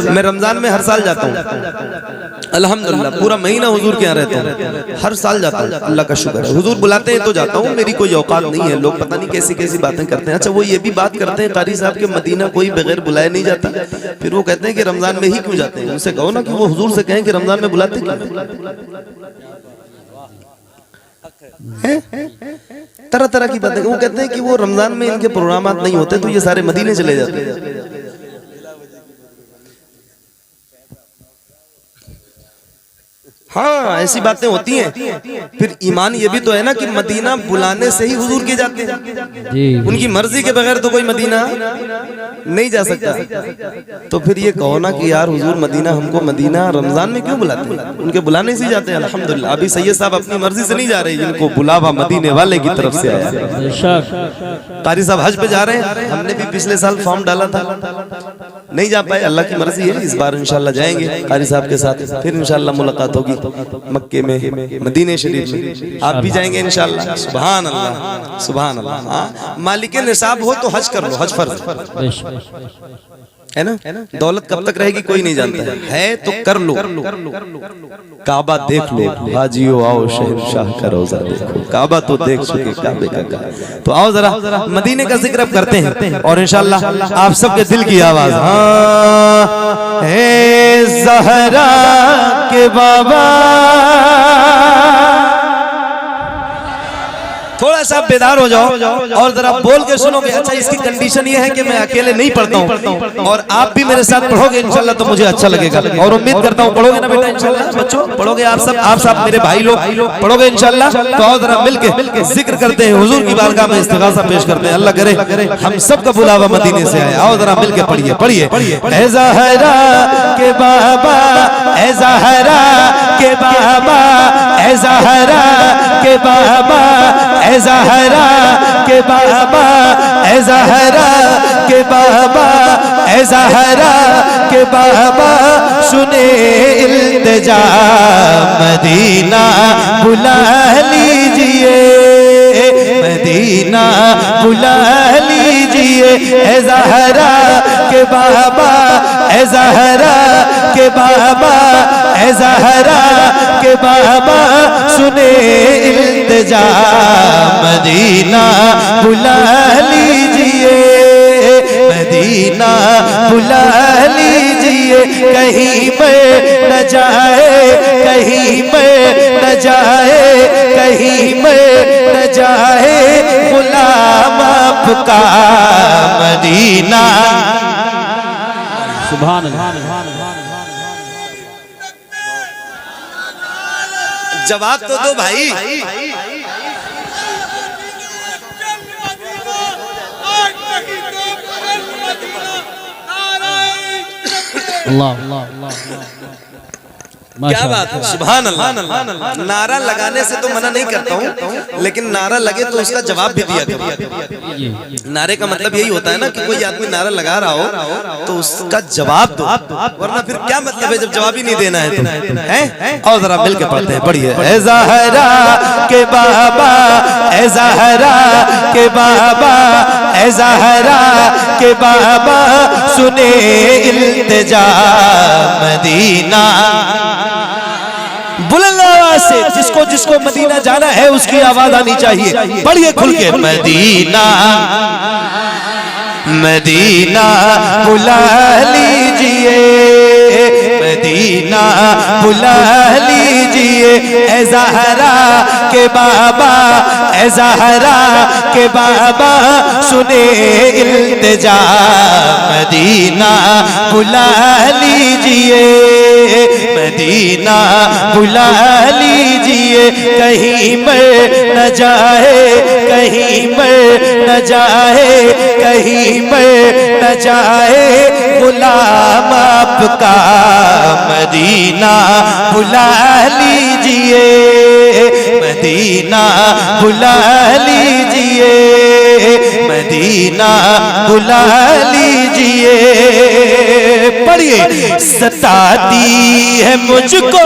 मैं रमजान में हर साल जाता हूँ अल्हम्दुलिल्लाह, पूरा महीना हुजूर के यहाँ रहता हूँ, हर साल जाता हूँ, अल्लाह का शुक्र है। हुजूर बुलाते हैं तो जाता हूँ, मेरी कोई औकात नहीं है। लोग पता नहीं कैसी कैसी बातें करते हैं। अच्छा, वो ये भी बात करते हैं कारी साहब के मदीना कोई बगैर बुलाए नहीं जाता, फिर वो कहते हैं कि रमजान में ही क्यों जाते हैं। उनसे कहो ना कि वो हुजूर से कहें कि रमजान में बुलाते क्यों हैं। तरह तरह की बातें। वो कहते हैं कि वो रमजान में इनके प्रोग्रामात नहीं होते तो ये सारे मदीने चले जाते हैं। हाँ, ऐसी बातें होती हैं। फिर ईमान ये भी तो है ना कि मदीना बुलाने से ही हुजूर के जाते हैं, उनकी मर्जी के बगैर तो कोई मदीना नहीं जा सकता। तो फिर ये कहो ना कि यार हुजूर मदीना, हमको मदीना रमजान में क्यों बुलाते हैं, उनके बुलाने से ही जाते हैं। अल्हम्दुलिल्लाह, अभी सैयद साहब अपनी मर्जी से नहीं जा रहे, जिनको बुलावा मदीने वाले की तरफ से आया। कारी साहब हज पे जा रहे हैं, हमने भी पिछले साल फॉर्म डाला था, नहीं जा पाए, अल्लाह की मर्जी है। इस बार इंशाल्लाह जाएंगे कारी साहब के साथ, फिर इंशाल्लाह मुलाकात होगी मक्के में, मदीने शरीफ में। आप भी जाएंगे इंशाल्लाह। सुभान अल्लाह, सुभान अल्लाह। मालिके निसाब हो तो हज कर लो, हज फर्ज है ना। दौलत कब तक रहेगी कोई नहीं जानता है, तो कर लो। काबा देख लो, हाजियो आओ शहंशाह का रोजा देखो। काबा तो देख चुके, काबे का तो आओ जरा मदीने का जिक्र अब करते हैं और इंशाल्लाह आप सबके दिल की आवाज। हाँ हे ज़हरा के बाबा, थोड़ा सा बेदार हो जाओ और जरा बोल के सुनोगे। अच्छा, इसकी कंडीशन ये है कि मैं अकेले नहीं पढ़ता हूँ और आप भी मेरे साथ पढ़ोगे इंशाल्लाह तो मुझे अच्छा लगेगा। और उम्मीद करता हूँ पढ़ोगे ना बेटा इंशाल्लाह। बच्चों पढ़ोगे आप सब मेरे भाई लोग पढ़ोगे इंशाल्लाह। तो आओ जरा मिलके जिक्र करते हैं, हुजूर की बारगाह में इस्तिग़ासा पेश करते हैं। अल्लाह करे हम सबका बुलावा मदीने से आए। आओ जरा मिलके पढ़िए। ऐ ज़हरा के बाबा, ऐ ज़हरा के बाबा, ऐ ज़हरा के बाबा, ऐ ज़हरा के बाबा, ऐ ज़हरा के बाबा, ऐ ज़हरा के बाबा, सुने इल्तिजा मदीना बुला लीजिए, मदीना बुला लीजिए। ऐ ज़हरा के बाबा, ऐ ज़हरा के बाबा, ऐ ज़हरा के बाबा, सुने इल्तिजा मदीना बुला लीजिए, मदीना बुला लीजिए। कहीं मैं न जाए, कहीं मैं न जाए, कहीं मैं न जाए गुलाम आपका मदीना। सुभान अल्लाह। जवाब तो दो भाई। क्या बात है, सुभान अल्लाह। नारा लगाने से तो मना नहीं करता हूँ, लेकिन नारा लगे तो उसका जवाब भी दिया करो। नारे का मतलब यही होता है ना कि कोई आदमी नारा लगा रहा हो तो उसका जवाब दो, वरना फिर क्या मतलब है जब जवाब ही नहीं देना है तो हैं। और जरा मिलके पढ़ते हैं, पढ़िए। ऐ ज़हरा के बाबा, ऐ ज़हरा के बाबा, ऐ ज़हरा के बाबा, सुने इल्तिजा मदीना। बुलंद आवाज से जिसको जिसको मदीना जाना है उसकी आवाज आनी चाहिए। पढ़िए खुल के। मदीना मदीना बुला लीजिए, मदीना बुला लीजिए। ऐ ज़हरा के बाबा, ऐ ज़हरा के बाबा, सुने इल्तिजा मदीना बुला लीजिए, मदीना बुला लीजिए। कहीं मैं न जाए, कहीं मैं न जाए, कहीं में न जाए गुलाम आपका मदीना बुला लीजिए, मदीना बुला लीजिए, मदीना बुला लीजिए। पढ़िए। सताती है मुझको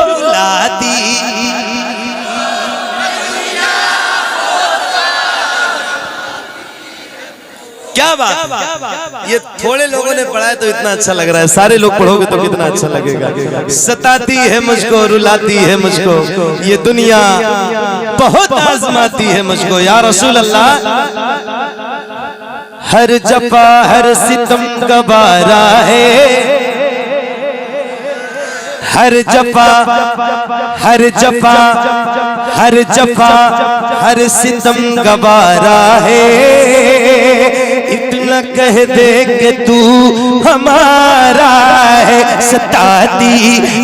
बुलाती, क्या बात, ये थोड़े लोगों ने पढ़ा है तो इतना अच्छा लग रहा है, सारे लोग पढ़ोगे तो कितना अच्छा लगेगा। सताती है मुझको, रुलाती है मुझको, ये दुनिया बहुत आजमाती है मुझको। या रसूल अल्लाह, हर जफा हर सितम गवारा है, हर जफा हर जफा हर जफा हर सितम गवारा है। इतना कह दे कि तू हमारा है, सताती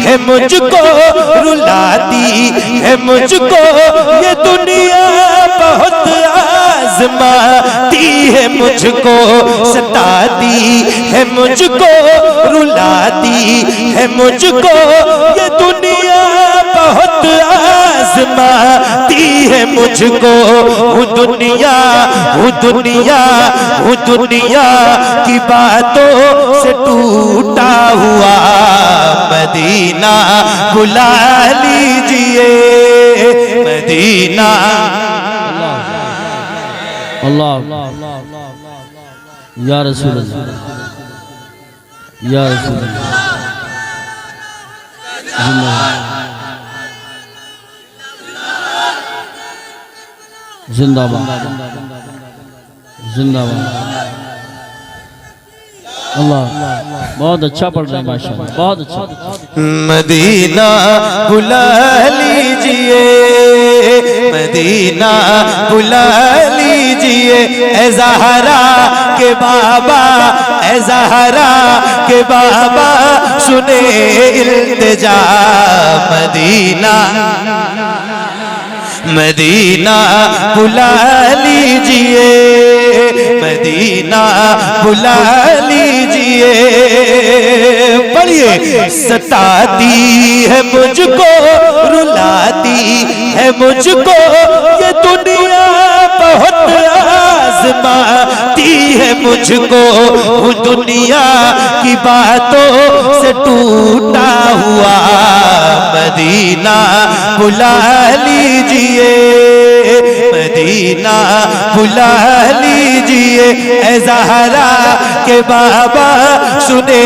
है मुझको, रुलाती है मुझको, ये दुनिया बहुत आजमाती है मुझको, सताती है मुझको, रुलाती है मुझको, ये दुनिया बहुत आजमाती है मुझको। हूँ दुनिया हूँ दुनिया हूँ दुनिया की बातों से टूटा हुआ, मदीना बुला लीजिए, मदीना। अल्लाह या रसूल अल्लाह, या रसूल अल्लाह, जिंदाबाद जिंदाबाद। अल्लाह बहुत अच्छा पढ़ रहे हैं माशाअल्लाह, बहुत अच्छा। मदीना बुला लीजिए, मदीना बुला लीजिए, ए ज़हरा के बाबा, ए ज़हरा के बाबा, सुने इल्तिजा, मदीना मदीना बुला लीजिए, मदीना बुला लीजिए। पढ़िए, सताती है मुझको, रुलाती है मुझको, ये दुनिया बहुत आजमाती है मुझको। वो दुनिया की बातों से टूटा हुआ, मदीना बुला लीजिए, मदीना बुला लीजिए, ए ज़हरा के बाबा, सुने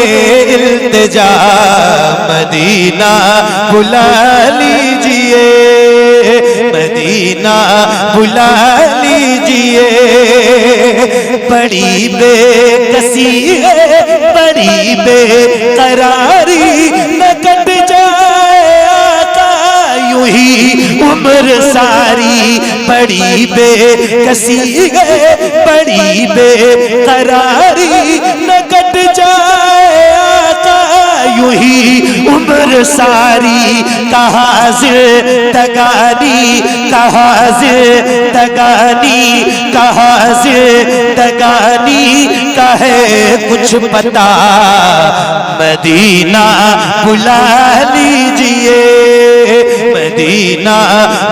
इल्तिजा, मदीना बुला लीजिए, मदीना बुला लीजिए। बड़ी बेकसी है, बड़ी बेकरारी, न कट जाए यूं ही उम्र सारी, बड़ी बेकसी है, बड़ी बेकरारी, न कट जाए यूं ही उम्र सारी। कहाँ ज़िंदगानी, कहाँ ज़िंदगानी, कहाँ ज़िंदगानी का है कुछ पता, मदीना बुला लीजिए, मदीना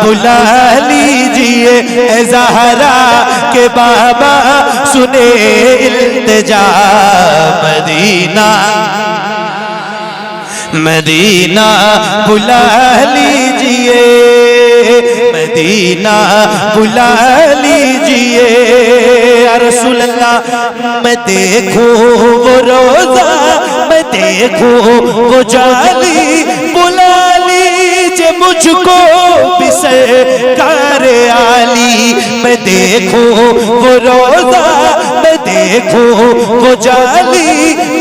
बुला लीजिए, ए ज़हरा के बाबा, सुने इल्तिजा, मदीना मदीना बुला लीजिए, मदीना बुला लीजिए। या रसूल अल्लाह, मैं देखूं वो रोज़ा, मैं देखूं वो जाली, बुला लीजिए मुझको भी सरकार आली। मैं देखूं वो रोज़ा, मैं देखूं वो जाली,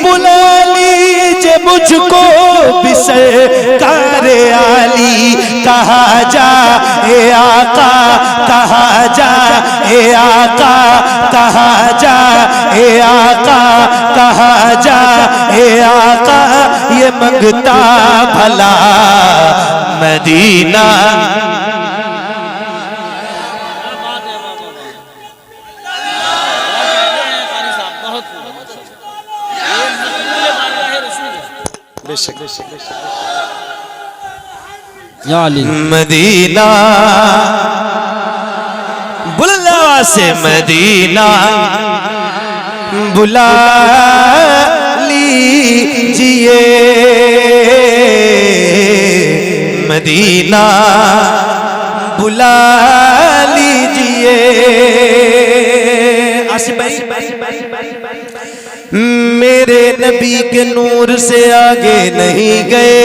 बुला लीजिए मुझको भी सरकार आली। कहा जा ए आका, कहा जा ए आका, कहा जा ए आका, कहा जा ए आका, ये मंगता भला मदीना। मदीना बुला से, मदीना बुला लीजिए, मदीना बुला लीजिए। आसिफ भाई, मेरे नबी के नूर से आगे नहीं गए,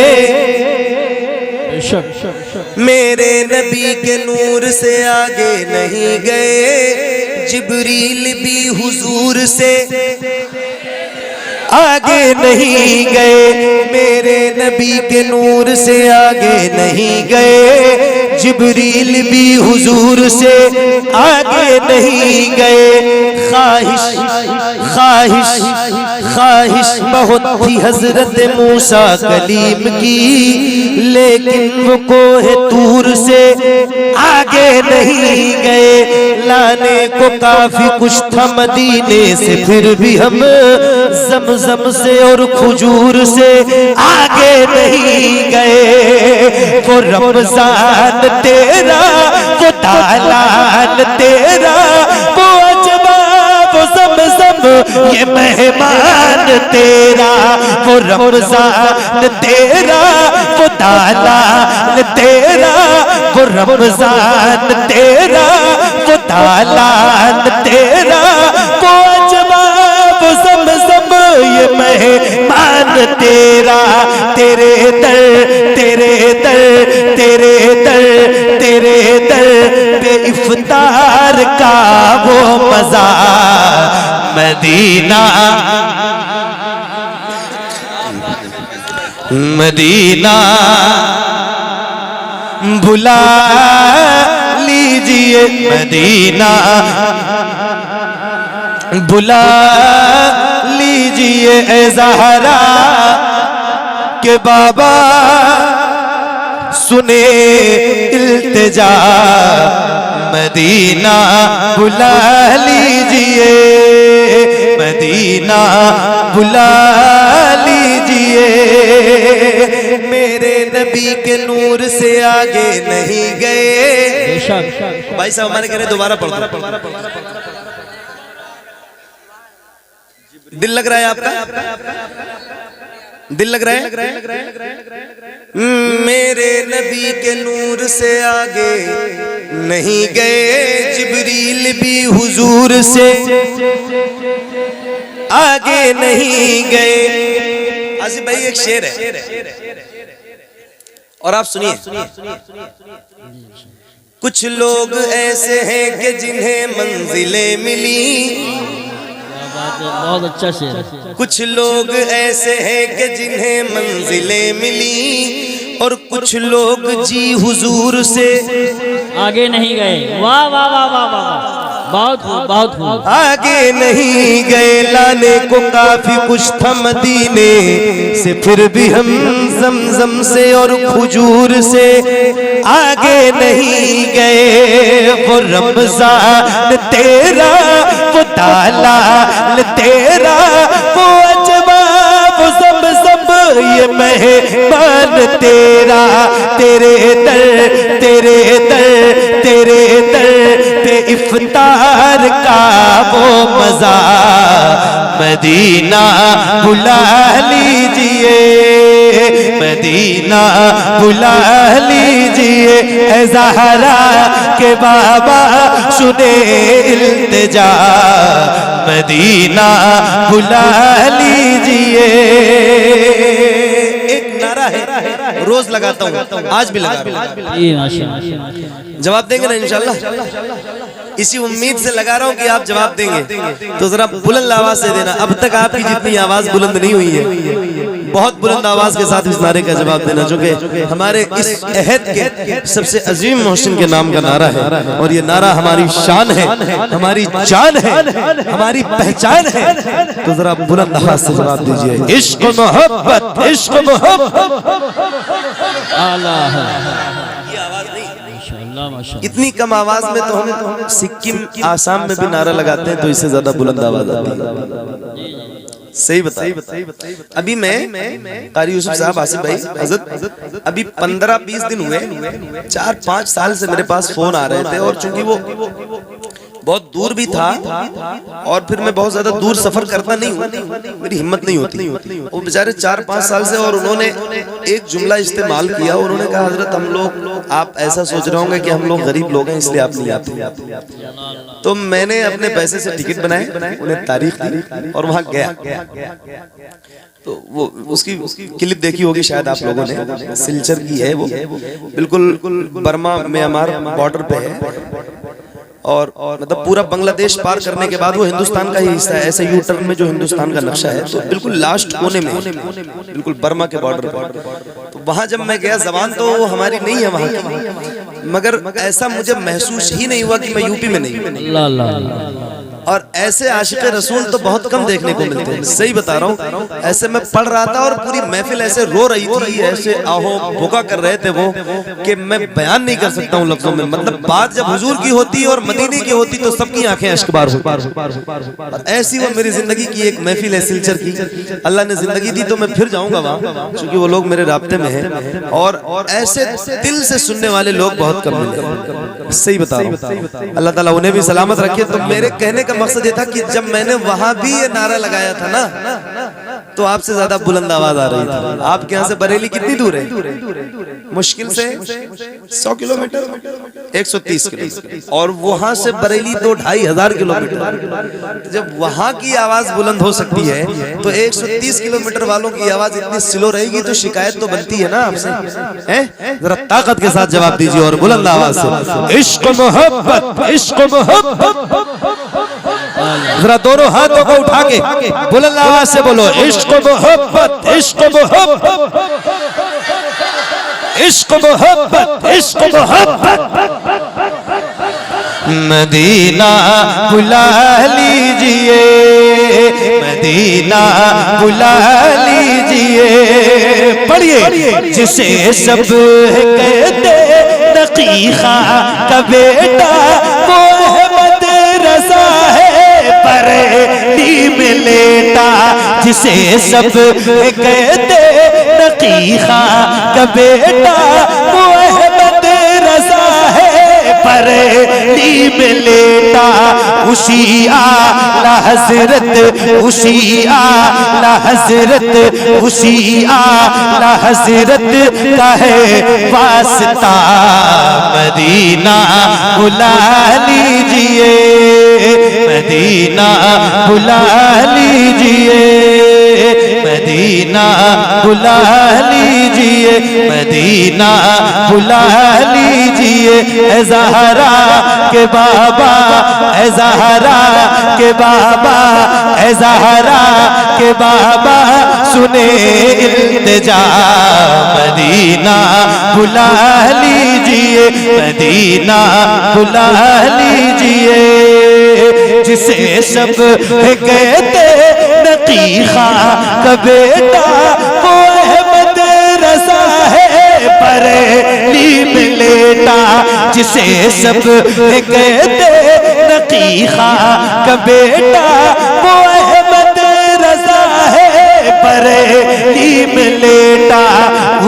मेरे नबी के नूर से आगे नहीं गए, जिब्रील भी हुजूर से आगे नहीं गए, मेरे नबी के नूर से आगे नहीं गए, जिब्रील भी हुजूर से आगे नहीं गए। ख्वाहिश ख्वाहिश ख्वाहिश बहुत थी हजरत मूसा कलीम की, लेकिन वो कोहे तूर से आगे नहीं गए। लाने को काफी कुछ था मदीने से, फिर भी हम ज़मज़म से और खजूर से आगे नहीं गए। वो रमज़ान तेरा, वो दालान तेरा, वो अजबा, वो ज़मज़म, ये मेहमान तेरा। वो रमज़ान तेरा, वो दालान तेरा, वो रमज़ान तेरा, वो दालान तेरा, वो अजबा, वो ज़मज़म, ये मेहमान तेरा। तेरे दर, तेरे दर, तेरे दर, तेरे दर पे इफ्तार का वो मजा, मदीना मदीना भुला लीजिए, मदीना बुला लीजिए ए ज़हरा के बाबा, सुने इल्तिजा, मदीना बुला लीजिए, मदीना बुला लीजिए। मेरे नबी के नूर से आगे नहीं गए। भाई साहब हमारे कह रहे दोबारा पढ़ दो। दिल लग रहा है आपका? दिल लग रहा है? मेरे नबी के नूर से आगे नहीं गए, जिब्रील भी हुजूर से आगे नहीं गए। आसिफ भाई एक शेर है और आप सुनिए। कुछ लोग ऐसे हैं कि जिन्हें मंजिलें मिली, बहुत अच्छा शेर। कुछ लोग ऐसे हैं कि जिन्हें मंजिलें मिली, और कुछ लोग जी हुजूर से आगे नहीं गए। वाह वाह वाह वाह वाह, बहुत खूब, बहुत खूब। आगे नहीं गए। लाने को काफी कुछ था मदीने से, फिर भी हम ज़मज़म से और खजूर से आगे नहीं गए। वो रमज़ान तेरा, वो दालाल तेरा, वो अजबा, वो ज़मज़म, ये मेहमान तेरा। तेरे दर, तेरे दर, तेरे दर पे इफ्तार का वो मजा, मदीना बुला लीजिए, मदीना बुला लीजिए ए ज़हरा के बाबा, सुने इल्तिजा, मदीना बुला लीजिए। एक नारा है, रोज लगाता हूँ, आज भी लगा। जवाब देंगे ना इंशाल्लाह? इसी उम्मीद से लगा रहा हूँ कि आप जवाब देंगे, तो जरा बुलंद आवाज से देना। अब तक आपकी जितनी आवाज बुलंद नहीं हुई है, बहुत बुलंद आवाज के साथ इस नारे का जवाब देना, जो कि हमारे इस अहद के सबसे अजीम मोहसिन के नाम का नारा है। और ये नारा हमारी शान है, हमारी जान है, हमारी पहचान है। तो जरा बुलंद आवाज से जवाब दीजिए। इश्क मोहब्बत, इश्क मोहब्बत। इतनी कम आवाज में तो हम सिक्किम आसाम में भी नारा लगाते हैं, तो इससे ज्यादा बुलंद आवाज आती है। सही बताइए। अभी मैं कारी यूसुफ साहब, आसिफ भाई, हजरत, अभी 15-20 दिन हुए, 4-5 साल से मेरे पास फोन आ रहे थे। और चूंकि वो बहुत दूर भी था और फिर मैं बहुत ज्यादा दूर सफर करता नहीं हूँ, मेरी हिम्मत नहीं होती। वो बेचारे 4-5 साल से, और उन्होंने एक जुमला इस्तेमाल किया, उन्होंने कहा हजरत हम लोग, आप ऐसा सोच रहे होंगे कि हम लोग गरीब लोग हैं इसलिए आप नहीं आते। तो मैंने अपने पैसे से टिकट बनाए, उन्हें तारीख दी और वहां गया। तो वो उसकी क्लिप देखी होगी शायद आप लोगों ने, सिलचर की है वो, बिल्कुल बर्मा म्यांमार बॉर्डर पे है और मतलब पूरा बांग्लादेश पार करने के बाद वो हिंदुस्तान का ही हिस्सा है। ऐसे यू टर्न में जो हिंदुस्तान का नक्शा है, तो बिल्कुल लास्ट कोने में, बिल्कुल बर्मा के बॉर्डर पर। तो वहां जब मैं गया, जबान तो हमारी नहीं है वहां की, मगर ऐसा मुझे महसूस ही नहीं हुआ कि मैं यूपी में नहीं हूं। और ऐसे आशिक़े रसूल तो बहुत कम देखने को मिलते हैं, सही बता रहा हूँ। ऐसे मैं पढ़ रहा था और पूरी महफिल ऐसे रो रही थी, ऐसे आहो भूखा कर रहे थे वो, कि मैं बयान नहीं कर सकता हूँ लफ्जों में। मतलब बात जब हुजूर की होती और मदीने की होती तो सबकी आंखें अश्कबार होती। ऐसी वो मेरी जिंदगी की एक महफिल है सिलचर की। अल्लाह ने जिंदगी दी तो मैं फिर जाऊंगा वहां, क्योंकि वो लोग मेरे राब्ते में हैं और ऐसे दिल से सुनने वाले लोग बहुत कम मिले, सही बता रहा हूँ। अल्लाह ताला उन्हें भी सलामत रखे। तो मेरे कहने का मकसद ये था कि जब मैंने वहां भी ये नारा लगाया था ना, तो आपसे ज्यादा बुलंद आवाज आ रही थी। आपके यहाँ से बरेली कितनी दूर है? मुश्किल से 100 किलोमीटर, 130 किलोमीटर, और वहां से बरेली तो 2500 किलोमीटर। जब वहां की आवाज बुलंद हो सकती है तो 130 किलोमीटर वालों की आवाज इतनी स्लो रहेगी तो शिकायत तो बनती है ना आपसे, हैं? जरा ताकत के साथ जवाब दीजिए और बुलंद आवाज से, इश्क मोहब्बत, इश्क मोहब्बत। जरा दोनों हाथों को उठा के बुलंद आवाज से बोलो, इश्क मोहब्बत, इश्क मोहब्बत, इश्क मोहब्बत, इश्क मोहब्बत। मदीना बुला लीजिए, मदीना बुला लीजिए, पढ़िए। जिसे सब कहते नकीखा का बेटा, वो अहमद रज़ा है बरेली में लेटा। जिसे सब कहते नकीखा का बेटा, वो अहमद रज़ा है बरेली में लेटा। उसी आला हजरत, उसी आला हजरत, उसी आला हजरत का है वास्ता। मदीना बुला लीजिए, मदीना बुला लीजिए, मदीना बुला लीजिए, मदीना बुला लीजिए। ए ज़हरा के बाबा, ए ज़हरा के बाबा, ए ज़हरा के बाबा, सुने इल्तिजा। मदीना बुला लीजिए, मदीना बुला लीजिए। जिसे सब कहते नकीखा का बेटा, वो अहमद रज़ा है बरेली में लेटा। जिसे सब कहते नकीखा का बेटा, वो अहमद रज़ा है बरेली में लेटा।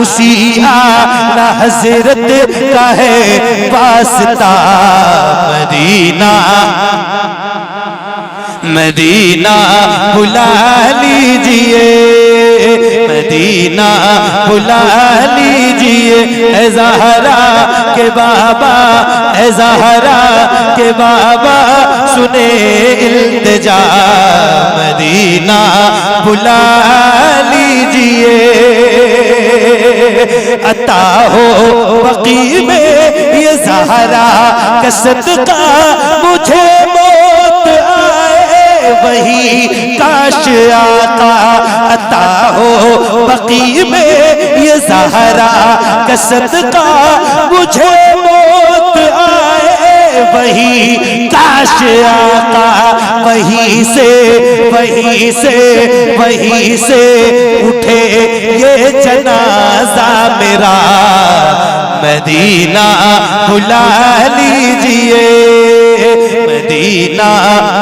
उसी आला हजरत का है वास्ता। मदीना, मदीना बुला लीजिए, मदीना बुला लीजिए। ए ज़हरा के बाबा, ए ज़हरा के बाबा, सुने इल्तिजा। मदीना बुला लीजिए। अता हो बकी में ये ज़हरा का सदका, मुझे मौत आए वही काश आका। अता हो बकी में ये ज़हरा का सदका, मुझे मौत आए वही काश आका। वहीं से, वहीं से, वहीं से उठे ये जनाजा मेरा। मदीना बुला लीजिए, मदीना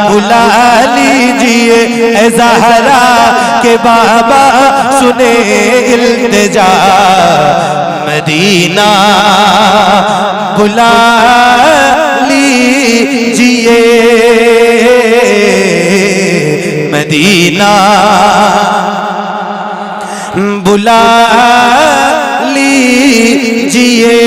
बुला लीजिए। ए ज़हरा के बाबा, सुने इल्तिजा। मदीना बुला लीजिए मदीना बुला लीजिए।